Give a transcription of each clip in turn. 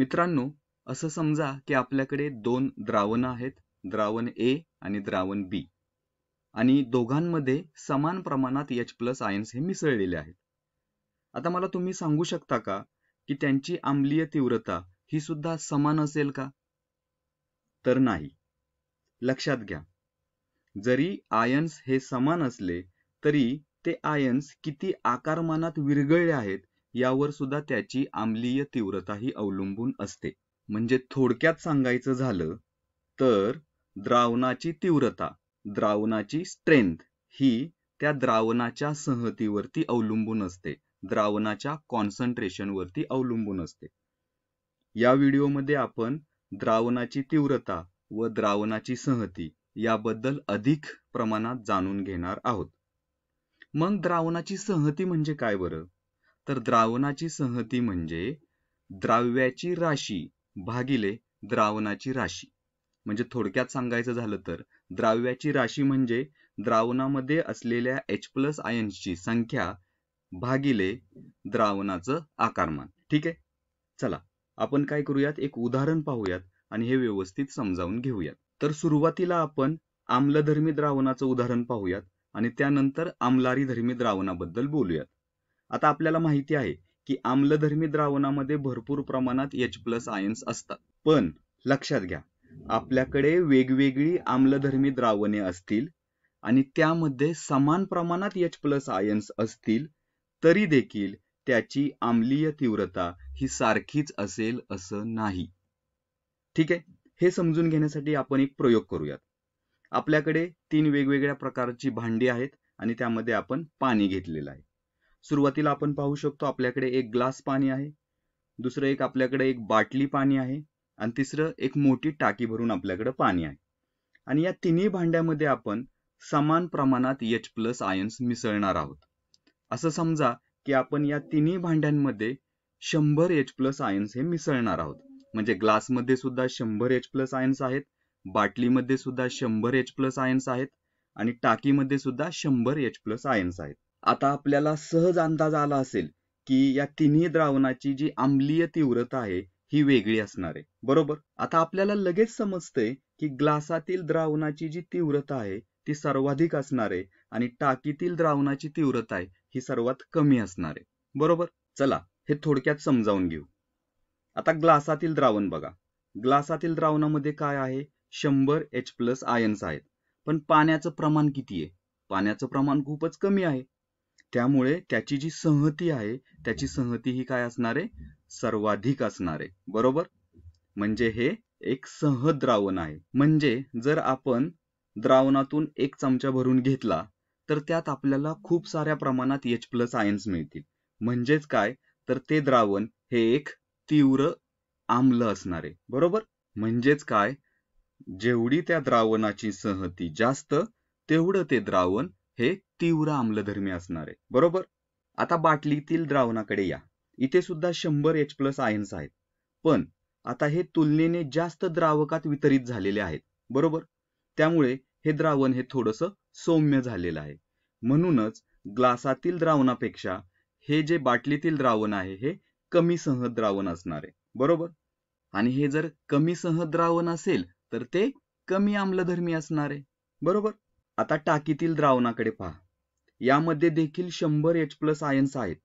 मित्रांनो, असं समजा की आपल्याकडे दोन द्रावणं आहेत, द्रावण ए आणि द्रावण बी, आणि दोघांमध्ये समान प्रमाणात H+ आयन्स हे मिसळलेले आहेत. आता मला तुम्ही सांगू शकता का की त्यांची आम्लीय तीव्रता ही सुद्धा समान असेल का? तर नाही. लक्षात घ्या, जरी आयन्स हे समान असले तरी ते आयन्स किती आकारमानात विरघळले आहेत यावर सुद्धा त्याची आम्लीय तीव्रता ही अवलंबून असते. म्हणजे थोडक्यात सांगायचं झालं तर द्रावणाची तीव्रता, द्रावणाची स्ट्रेंथ ही त्या द्रावणाच्या संहतीवरती अवलंबून असते, द्रावणाच्या कॉन्सन्ट्रेशन वरती अवलंबून असते. या व्हिडिओमध्ये आपण द्रावणाची तीव्रता व द्रावणाची संहती याबद्दल अधिक प्रमाणात जाणून घेणार आहोत. मग द्रावणाची संहती म्हणजे काय बरं? तर द्रावणाची संहती म्हणजे द्राव्याची राशी भागिले द्रावणाची राशी. म्हणजे थोडक्यात सांगायचं झालं तर द्राव्याची राशी म्हणजे द्रावणामध्ये असलेल्या H+ आयन्सची संख्या भागिले द्रावणाचं आकारमान. ठीक आहे, चला आपण काय करूयात, एक उदाहरण पाहूयात आणि हे व्यवस्थित समजावून घेऊयात. तर सुरुवातीला आपण आम्लधर्मी द्रावणाचं उदाहरण पाहूयात आणि त्यानंतर आम्लारीधर्मी द्रावणाबद्दल बोलूयात. आता आपल्याला माहिती आहे की आम्लधर्मी द्रावणामध्ये भरपूर प्रमाणात H+ आयन्स असतात. पण लक्षात घ्या, आपल्याकडे वेगवेगळी आम्लधर्मी द्रावणे असतील आणि त्यामध्ये समान प्रमाणात H+ आयन्स असतील तरी देखील त्याची आम्लीय तीव्रता ही सारखीच असेल असं नाही. ठीक आहे, हे समजून घेण्यासाठी आपण एक प्रयोग करूयात. आपल्याकडे 3 वेगवेगळ्या प्रकारची भांडी आहेत आणि त्यामध्ये आपण पाणी घेतलेलं आहे. सुरुवातीला आपण पाहू शकतो आपल्याकडे एक ग्लास पाणी आहे, दुसरं एक आपल्याकडे एक बाटली पाणी आहे आणि तिसरं एक मोठी टाकी भरून आपल्याकडे पाणी आहे. आणि या तिन्ही भांड्यामध्ये आपण समान प्रमाणात H+ आयन्स मिसळणार आहोत. असं समजा की आपण या तिन्ही भांड्यांमध्ये 100 H+ आयन्स हे मिसळणार आहोत. म्हणजे ग्लासमध्ये सुद्धा 100 H+ आयन्स आहेत, बाटलीमध्ये सुद्धा 100 H+ आयन्स आहेत आणि टाकीमध्ये सुद्धा 100 H+ आयन्स आहेत. आता आपल्याला सहज अंदाज आला असेल की या तिन्ही द्रावणाची जी आम्लीय तीव्रता आहे ही वेगळी असणार आहे, बरोबर? आता आपल्याला लगेच समजतंय की ग्लासातील द्रावणाची जी तीव्रता आहे ती सर्वाधिक असणार आहे आणि टाकीतील द्रावणाची तीव्रता आहे ही सर्वात कमी असणार आहे, बरोबर? चला हे थोडक्यात समजावून घेऊ. आता ग्लासातील द्रावण बघा, ग्लासातील द्रावणामध्ये काय आहे, 100 H+ आयन्स आहेत. पण पाण्याचं प्रमाण किती आहे? पाण्याचं प्रमाण खूपच कमी आहे. त्यामुळे त्याची जी संहती आहे त्याची संहती ही काय असणार आहे, सर्वाधिक असणार आहे, बरोबर? म्हणजे हे एक सहज द्रावण आहे. म्हणजे जर आपण द्रावणातून 1 चमचा भरून घेतला तर त्यात आपल्याला खूप साऱ्या प्रमाणात H+ आयन्स मिळतील. म्हणजेच काय, तर ते द्रावण हे एक तीव्र आम्ल असणार आहे, बरोबर? म्हणजेच काय, जेवढी त्या द्रावणाची संहती जास्त तेवढं ते द्रावण हे तीव्र आम्लधर्मी असणार आहे, बरोबर? आता बाटलीतील द्रावणाकडे या. इथे सुद्धा 100 H+ आयन्स आहेत, पण आता हे तुलनेने जास्त द्रावकात वितरित झालेले आहेत, बरोबर? त्यामुळे हे द्रावण हे थोडंसं सौम्य झालेलं आहे. म्हणूनच ग्लासातील द्रावणापेक्षा हे जे बाटलीतील द्रावण आहे हे कमी सहज द्रावण असणार आहे, बरोबर? आणि हे जर कमी सहज द्रावण असेल तर ते कमी आम्लधर्मी असणार आहे, बरोबर? आता टाकीतील द्रावणाकडे पहा. यामध्ये देखील 100 H+ आयन्स आहेत,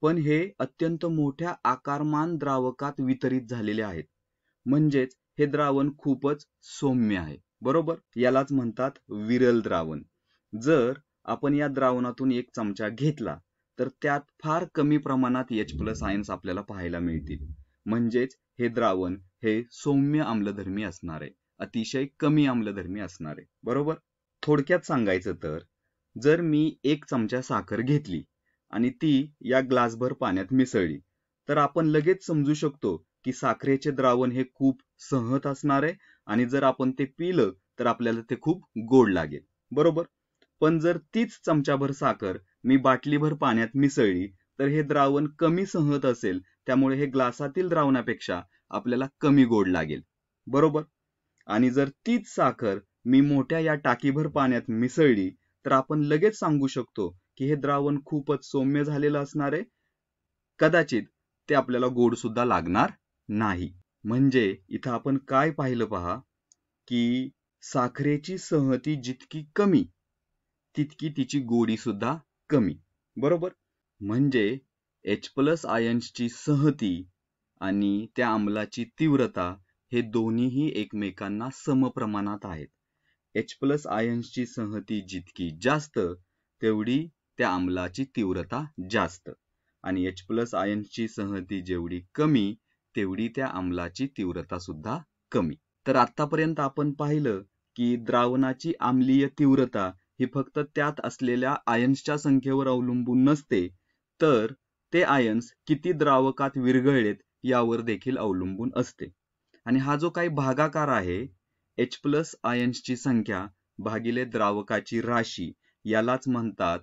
पण हे अत्यंत मोठ्या आकारमान द्रावकात वितरित झालेले आहेत. म्हणजेच हे द्रावण खूपच सौम्य आहे, बरोबर? यालाच म्हणतात विरल द्रावण. जर आपण या द्रावणातून 1 चमचा घेतला तर त्यात फार कमी प्रमाणात H+ आयन्स आपल्याला पाहायला मिळतील. म्हणजेच हे द्रावण हे सौम्य आम्लधर्मी असणार आहे, अतिशय कमी आम्लधर्मी असणार आहे, बरोबर? थोडक्यात सांगायचं तर जर मी 1 चमचा साखर घेतली आणि ती या ग्लासभर पाण्यात मिसळली तर आपण लगेच समजू शकतो की साखरेचे द्रावण हे खूप सहज असणार आहे आणि जर आपण ते पिलं तर आपल्याला ते खूप गोड लागेल, बरोबर? पण जर तीच चमचाभर साखर मी बाटलीभर पाण्यात मिसळली तर हे द्रावण कमी सहज असेल, त्यामुळे हे ग्लासातील द्रावणापेक्षा आपल्याला कमी गोड लागेल, बरोबर? आणि जर तीच साखर मी मोठ्या या टाकीभर पाण्यात मिसळली तर आपण लगेच सांगू शकतो की हे द्रावण खूपच सौम्य झालेलं असणार आहे. कदाचित ते आपल्याला गोड सुद्धा लागणार नाही. म्हणजे इथं आपण काय पाहिलं पहा, की साखरेची संहती जितकी कमी तितकी तिची गोडी सुद्धा कमी, बरोबर. म्हणजे H+ आयन्सची संहती आणि त्या आम्लाची तीव्रता हे दोन्हीही एकमेकांना समप्रमाणात आहेत. H+ आयन्सची संहती जितकी जास्त तेवढी त्या आम्लाची तीव्रता जास्त आणि H+ आयन्सची संहती जेवढी कमी तेवढी त्या आम्लाची तीव्रता सुद्धा कमी. तर आतापर्यंत आपण पाहिलं की द्रावणाची आम्लीय तीव्रता ही फक्त त्यात असलेल्या आयन्सच्या संख्येवर अवलंबून नसते, तर ते आयन्स किती द्रावकात विरघळलेत यावर देखील अवलंबून असते. आणि हा जो काही भागाकार आहे H+ आयन्सची संख्या भागिले द्रावकाची राशी यालाच म्हणतात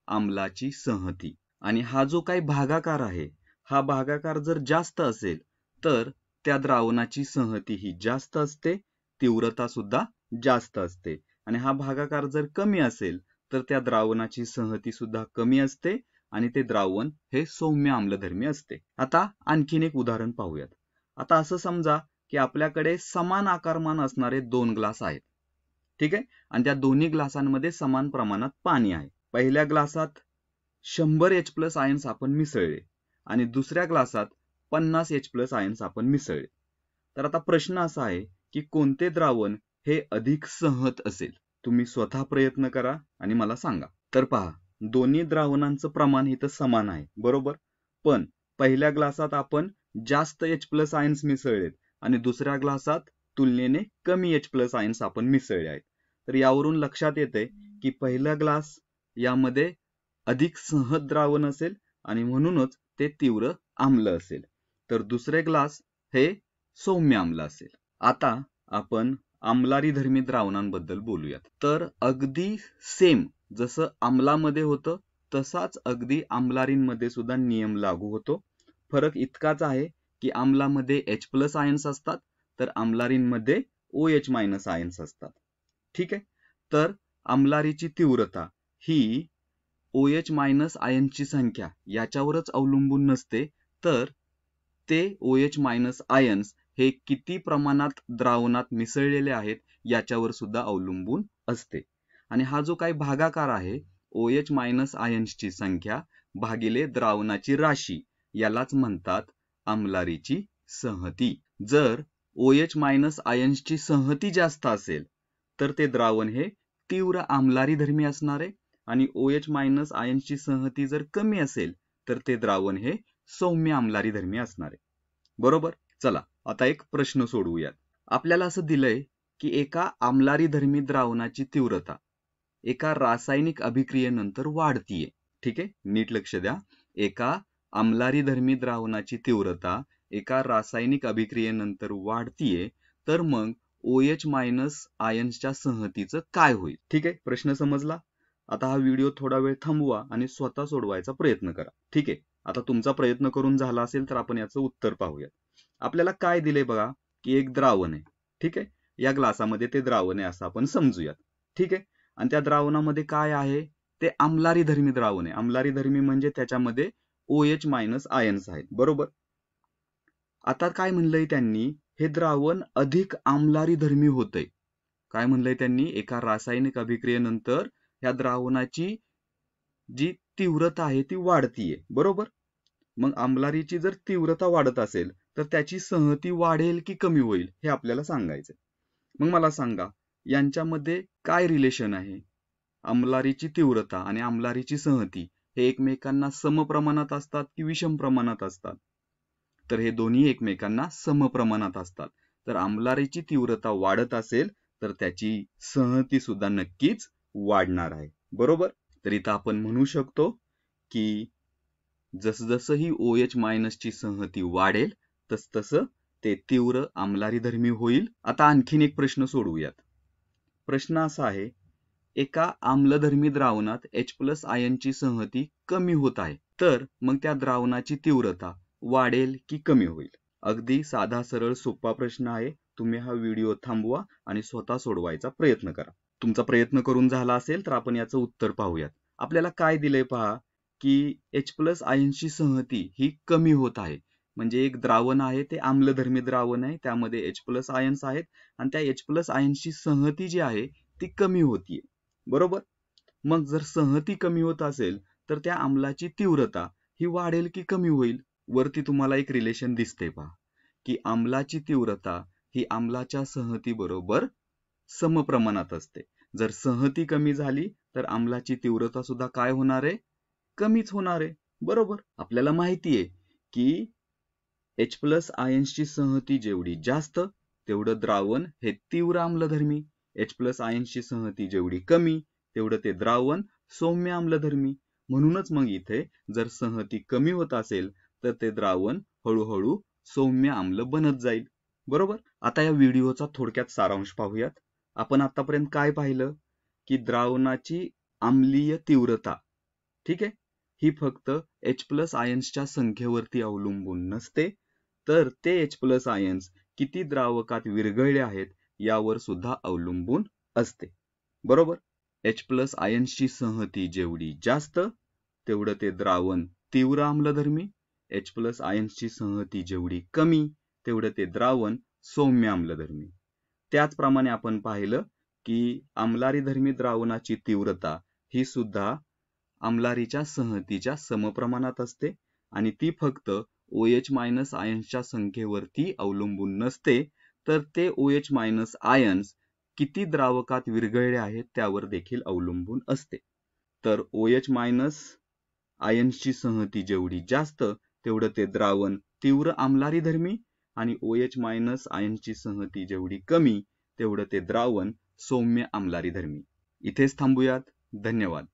आम्लाची संहती. आणि हा जो काही भागाकार आहे हा भागाकार जर जास्त असेल तर त्या द्रावणाची संहती ही जास्त असते, तीव्रता सुद्धा जास्त असते. आणि हा भागाकार जर कमी असेल तर त्या द्रावणाची संहती सुद्धा कमी असते आणि ते द्रावण हे सौम्य आम्लधर्मी असते. आता आणखीन एक उदाहरण पाहूयात. आता असं समजा की आपल्याकडे समान आकारमान असणारे 2 ग्लास आहेत, ठीक आहे. आणि त्या दोन्ही ग्लासांमध्ये समान प्रमाणात पाणी आहे. पहिल्या ग्लासात 100 H+ आयन्स आपण मिसळले आणि दुसऱ्या ग्लासात 50 H+ आयन्स आपण मिसळले. तर आता प्रश्न असा आहे की कोणते द्रावण हे अधिक संहत असेल? तुम्ही स्वतः प्रयत्न करा आणि मला सांगा. तर पहा, दोन्ही द्रावणांचं प्रमाण इथं समान आहे, बरोबर. पण पहिल्या ग्लासात आपण जास्त H+ आयन्स मिसळलेत आणि दुसऱ्या ग्लासात तुलनेने कमी H+ आयन्स आपण मिसळले आहेत. तर यावरून लक्षात येते की पहिला ग्लास यामध्ये अधिक संहत द्रावण असेल आणि म्हणूनच ते तीव्र आम्ल असेल, तर दुसरे ग्लास हे सौम्य आम्ल असेल. आता आपण आम्लारीधर्मी द्रावणांबद्दल बोलूयात. तर अगदी सेम जसं आम्लामध्ये होतं तसाच अगदी आम्लारींमध्ये सुद्धा नियम लागू होतो. फरक इतकाच आहे की आम्लामध्ये H+ आयन्स असतात तर आम्लारींमध्ये OH- आयन्स असतात, ठीक आहे. तर आम्लारीची तीव्रता ही OH- आयन्सची संख्या याच्यावरच अवलंबून नसते, तर ते OH- आयन्स हे किती प्रमाणात द्रावणात मिसळलेले आहेत याच्यावर सुद्धा अवलंबून असते. आणि हा जो काही भागाकार आहे OH- आयन्सची संख्या भागिले द्रावणाची राशी यालाच म्हणतात आम्लारीची संहती. जर OH- आयन्सची संहती जास्त असेल तर ते द्रावण हे तीव्र आम्लारीधर्मी असणार आहे आणि OH- आयन्सची संहती जर कमी असेल तर ते द्रावण हे सौम्य आम्लारीधर्मी असणार आहे, बरोबर. चला आता एक प्रश्न सोडवूयात. आपल्याला असं दिलंय की एका आम्लारीधर्मी द्रावणाची तीव्रता एका रासायनिक अभिक्रियेनंतर वाढतीये, ठीक आहे. नीट लक्ष द्या. एका आम्लारीधर्मी द्रावणाची तीव्रता एका रासायनिक अभिक्रियेनंतर वाढतीये, तर मग OH- आयन्सच्या संहतीचं काय होईल? ठीक आहे, प्रश्न समजला. आता हा व्हिडिओ थोडा वेळ थांबवा आणि स्वतः सोडवायचा प्रयत्न करा, ठीक आहे. आता तुमचा प्रयत्न करून झाला असेल तर आपण याचं उत्तर पाहूयात. आपल्याला काय दिले बघा, की एक द्रावण आहे, ठीक आहे. या ग्लासामध्ये ते द्रावण आहे असं आपण समजूयात, ठीक आहे. आणि त्या द्रावणामध्ये काय आहे, ते आम्लारीधर्मी द्रावण आहे. आम्लारीधर्मी म्हणजे त्याच्यामध्ये OH- आयन्स आहेत, बरोबर. आता काय म्हणलंय त्यांनी, हे द्रावण अधिक आम्लारीधर्मी होतंय. काय म्हणलंय त्यांनी, एका रासायनिक अभिक्रियेनंतर या द्रावणाची जी तीव्रता आहे ती वाढतीये, बरोबर. मग आम्लारीची जर तीव्रता वाढत असेल तर त्याची संहती वाढेल की कमी होईल हे आपल्याला सांगायचं. मग मला सांगा, यांच्यामध्ये काय रिलेशन आहे? आम्लारीची तीव्रता आणि आम्लारीची संहती हे एकमेकांना समप्रमाणात असतात की विषम प्रमाणात असतात? तर हे दोन्ही एकमेकांना समप्रमाणात असतात. तर आम्लारीची तीव्रता वाढत असेल तर त्याची संहती सुद्धा नक्कीच वाढणार आहे, बरोबर. तर इथं आपण म्हणू शकतो की जसजसं ही OH- ची संहती वाढेल तसतसं ते तीव्र आम्लारीधर्मी होईल. आता आणखीन एक प्रश्न सोडवूयात. प्रश्न असा आहे, एका आम्लधर्मी द्रावणात H+ आयनची संहती कमी होत आहे, तर मग त्या द्रावणाची तीव्रता वाढेल की कमी होईल? अगदी साधा सरळ सोपा प्रश्न आहे. तुम्ही हा व्हिडिओ थांबवा आणि स्वतः सोडवायचा प्रयत्न करा. तुमचा प्रयत्न करून झाला असेल तर आपण याचं उत्तर पाहूयात. आपल्याला काय दिलंय पहा, की H+ आयनची संहती ही कमी होत आहे, म्हणजे एक द्रावण आहे ते आम्लधर्मी द्रावण आहे, त्यामध्ये H+ आयन्स आहेत आणि त्या H+ आयन्सची संहती जी आहे ती कमी होतीये. बरोबर. मग जर संहती कमी होत असेल तर त्या आम्लाची तीव्रता ही वाढेल की कमी होईल? वरती तुम्हाला एक रिलेशन दिसते पहा, की आम्लाची तीव्रता ही आम्लाच्या संहती बरोबर समप्रमाणात असते. जर संहती कमी झाली तर आम्लाची तीव्रता सुद्धा काय होणार आहे? कमीच होणार आहे. बरोबर. आपल्याला माहिती आहे की H+ आयन्सची संहती जेवढी जास्त तेवढं द्रावण हे तीव्र आम्लधर्मी, H+ आयन्सची संहती जेवढी कमी तेवढं ते द्रावण सौम्य आम्लधर्मी. म्हणूनच मग इथे जर संहती कमी होत असेल तर ते द्रावण हळूहळू सौम्य आम्ल बनत जाईल. बरोबर. आता या व्हिडिओचा थोडक्यात सारांश पाहूयात. आपण आतापर्यंत काय पाहिलं की द्रावणाची आम्लीय तीव्रता, ठीक आहे, ही फक्त H+ आयन्सच्या संख्येवरती अवलंबून नसते, तर ते H+ आयन्स किती द्रावकात विरघळले आहेत यावर सुद्धा अवलंबून असते. बरोबर. H+ आयन्सची संहती जेवढी जास्त तेवढं ते द्रावण तीव्र आम्लधर्मी, H+ आयन्सची संहती जेवढी कमी तेवढं ते द्रावण सौम्य आम्लधर्मी. त्याचप्रमाणे आपण पाहिलं की आम्लारीधर्मी द्रावणाची तीव्रता ही सुद्धा आम्लारीच्या संहतीच्या समप्रमाणात असते आणि ती फक्त OH- आयन्सच्या संख्येवरती अवलंबून नसते, तर ते OH- आयन्स किती द्रावकात विरघळले आहेत त्यावर देखील अवलंबून असते. तर OH- आयन्सची संहती जेवढी जास्त तेवढं ते द्रावण तीव्र आम्लारीधर्मी आणि OH- आयन्सची संहती जेवढी कमी तेवढं ते द्रावण सौम्य आम्लारीधर्मी. इथेच थांबूयात. धन्यवाद.